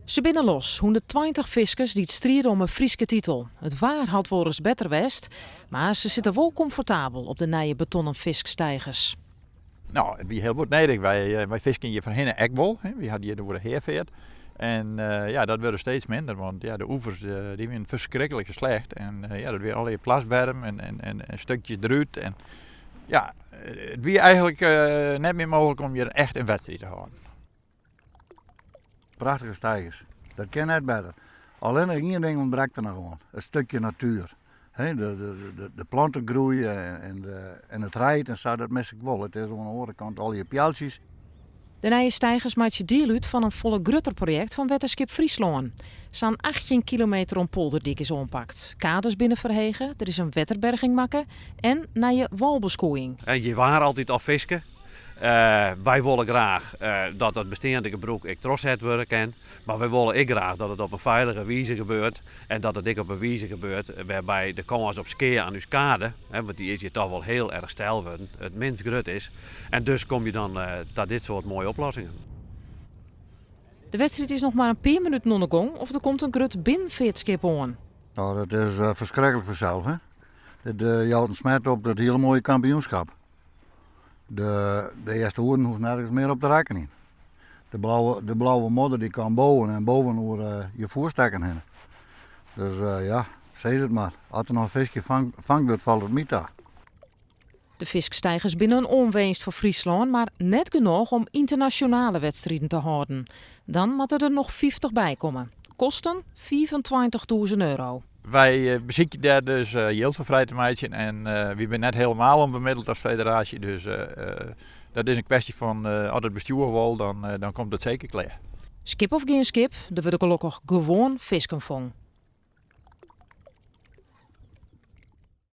Ze binnen los, 120 fiskers die het strijden om een Frieske titel. Het waar had wel eens beter west, maar ze zitten wel comfortabel op de nije betonnen fiskstijgers. Nou, het is heel goed nodig. Wij visken hier van hinnen ook wel. We hadden hier door de heerveert. En dat wordt steeds minder, want de oevers die zijn verschrikkelijk slecht. En dat weer allerlei plasberm en stukjes druut. En ja, het is eigenlijk net meer mogelijk om hier echt een wedstrijd te houden. Prachtige stijgers, dat kan net beter. Alleen één ding ontbreekt er nog gewoon, een stukje natuur. De planten groeien en het rijdt en zo, dat mis ik wel. Het is aan de andere kant al je pijltjes. De nije stijgers maakt je deel uit van een volle grutterproject van Wetterskip Friesland. Zo'n 18 kilometer om polderdik is ompakt. Kaders binnen verhegen, er is een wetterberging maken en naar je walbeskoeiing. En je waren altijd al visken. Wij willen graag dat het bestaande gebruik ik trosset worden kan. Maar wij willen ook graag dat het op een veilige wijze gebeurt. En dat het ook op een wijze gebeurt waarbij de kans op skeer aan uw kade, want die is hier toch wel heel erg stijl worden, het minst grut is. En dus kom je dan tot dit soort mooie oplossingen. De wedstrijd is nog maar een paar minuten ondergang of er komt een grut binnenveertskip aan. Nou, dat is verschrikkelijk voor zelf. Hè? Je houdt een smet op dat hele mooie kampioenschap. De eerste hoeren hoeft nergens meer op te rekening. De blauwe modder die kan boven en boven over je voerstekken heen. Dus zeg het maar. Als er nog een visje vangt, valt het niet aan. De fiskstijgers binnen een onwinst voor Friesland, maar net genoeg om internationale wedstrijden te houden. Dan moeten er nog 50 bij komen. Kosten €25.000. Wij bezieken daar dus heel veel vrij te maken en we zijn net helemaal onbemiddeld als federatie. Dus dat is een kwestie van als het bestuur wil, dan komt het zeker klaar. Skip of geen skip, er wordt gelukkig gewoon visken vong.